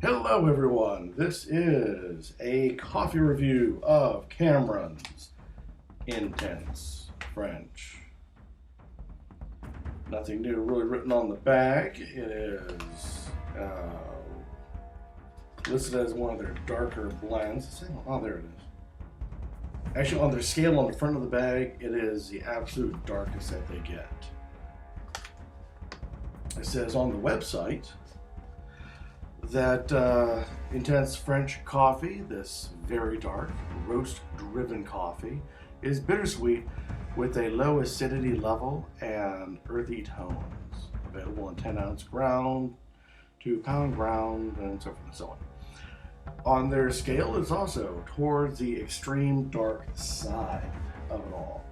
Hello, everyone. This is a coffee review of Cameron's Intense French. Nothing new really written on the bag. It is listed as one of their darker blends. Oh, there it is. Actually, on their scale on the front of the bag, it is the absolute darkest that they get. It says on the website that Intense French coffee, this very dark, roast-driven coffee, is bittersweet with a low acidity level and earthy tones. Available in 10-ounce ground, 2-pound ground, and so forth and so on. On their scale, it's also towards the extreme dark side of it all.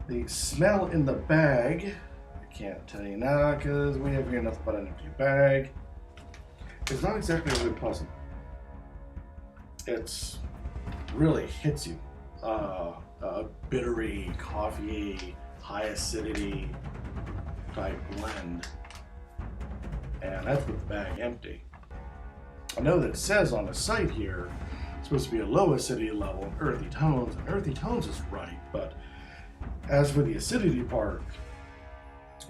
The smell in the bag, I can't tell you now because we have here nothing but an empty bag. It's not exactly really pleasant. It's really hits you. A bittery, coffee, high acidity type blend. And that's with the bag empty. I know that it says on the site here it's supposed to be a low acidity level and earthy tones. And earthy tones is right, but as for the acidity part,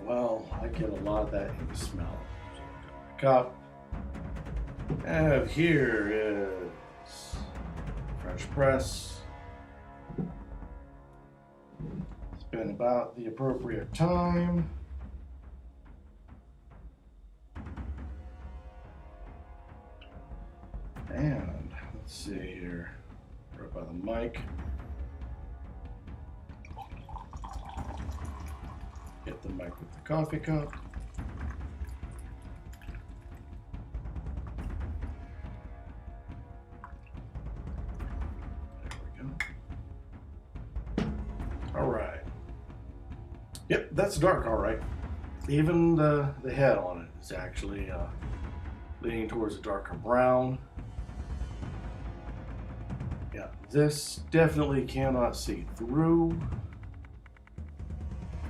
well, I get a lot of that in the smell. So I've got my cup. And here is French press. It's been about the appropriate time. And let's see here, right by the mic. Get the mic with the coffee cup. All right. Yep, that's dark, all right. Even the head on it is actually leaning towards a darker brown. Yeah, this definitely cannot see through.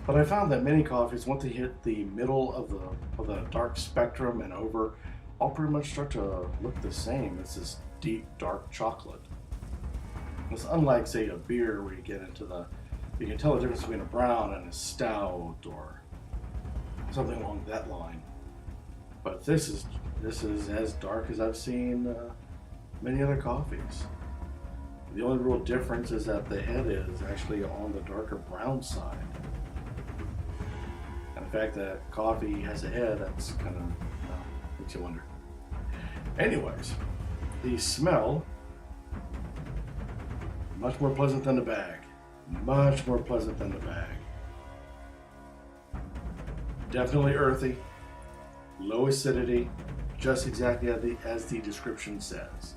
But I found that many coffees, once they hit the middle of the dark spectrum and over, all pretty much start to look the same. It's this deep, dark chocolate. It's unlike, say, a beer where you get into you can tell the difference between a brown and a stout or something along that line. But this is as dark as I've seen many other coffees. The only real difference is that the head is actually on the darker brown side. And the fact that coffee has a head, that's kind of makes you wonder. Anyways, the smell, much more pleasant than the bag. Much more pleasant than the bag. Definitely earthy, low acidity, just exactly as the description says.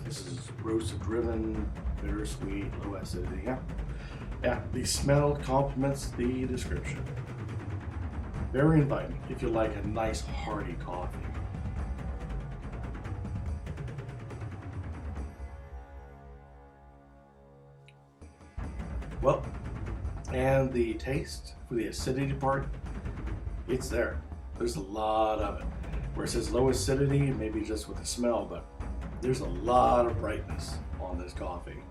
This is roast-driven, bittersweet, low acidity. Yeah. The smell complements the description. Very inviting if you like a nice hearty coffee. Well, and the taste for the acidity part, it's there. There's a lot of it. Where it says low acidity, maybe just with the smell, but there's a lot of brightness on this coffee.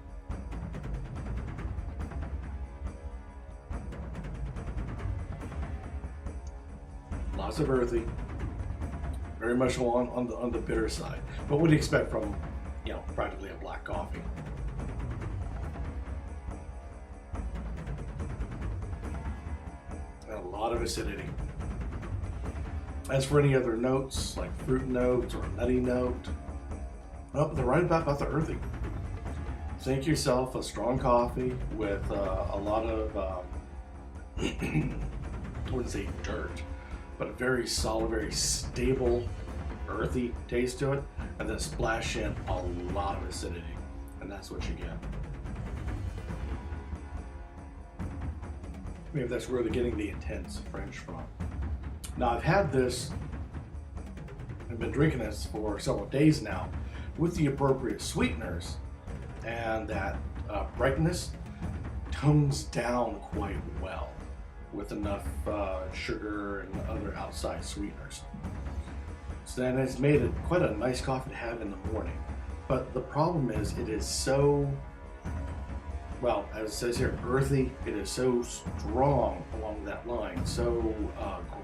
Lots of earthy, very much on the bitter side. But what do you expect from, practically a black coffee? A lot of acidity. As for any other notes, like fruit notes or a nutty note, well, they're right about the earthy. Think yourself a strong coffee with a lot of, I wouldn't say dirt, but a very solid, very stable, earthy taste to it, and then splash in a lot of acidity, and that's what you get. Maybe that's where they're getting the Intense French from. Now, I've had this, I've been drinking this for several days now with the appropriate sweeteners, and that brightness tones down quite well. with enough sugar and other outside sweeteners. So then it's made it quite a nice coffee to have in the morning. But the problem is it is so, well, as it says here, earthy. It is so strong along that line, so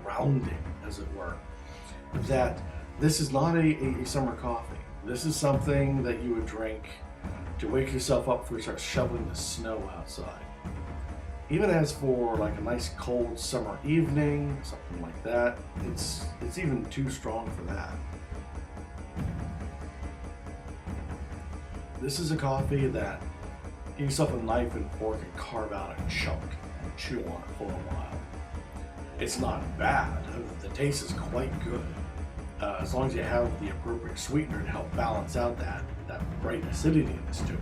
grounding, as it were, that this is not a summer coffee. This is something that you would drink to wake yourself up before you start shoveling the snow outside. Even as for like a nice cold summer evening, something like that, it's even too strong for that. This is a coffee that give yourself a knife and fork and carve out a chunk and chew on it for a while. It's not bad. The taste is quite good. As long as you have the appropriate sweetener to help balance out that bright acidityness to it.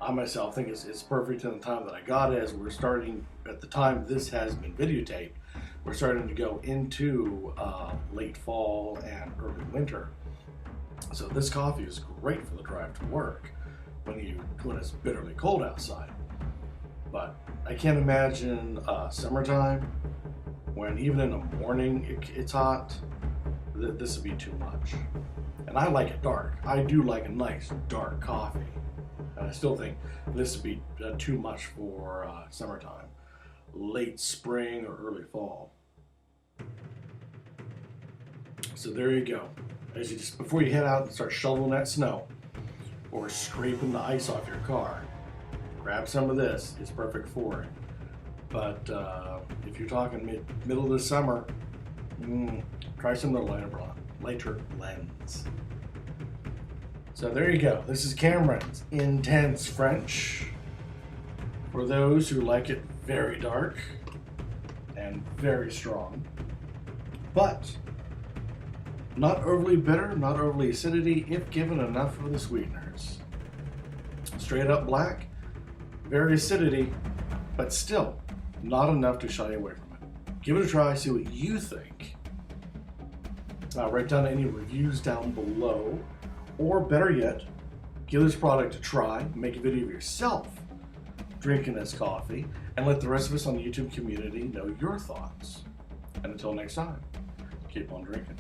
I myself think it's perfect in the time that I got it, as we're starting, at the time this has been videotaped, we're starting to go into late fall and early winter. So this coffee is great for the drive to work when it's bitterly cold outside. But I can't imagine summertime, when even in the morning it's hot, this would be too much. And I like it dark. I do like a nice dark coffee. And I still think this would be too much for summertime, late spring or early fall. So there you go. As you just, before you head out and start shoveling that snow or scraping the ice off your car, grab some of this. It's perfect for it. But if you're talking middle of the summer, try some of the lighter blends. So there you go. This is Cameron's Intense French. For those who like it very dark and very strong, but not overly bitter, not overly acidity, if given enough of the sweeteners. Straight up black, very acidity, but still not enough to shy away from it. Give it a try, see what you think. Write down any reviews down below, or better yet, give this product a try, make a video of yourself drinking this coffee, and let the rest of us on the YouTube community know your thoughts. And until next time, keep on drinking.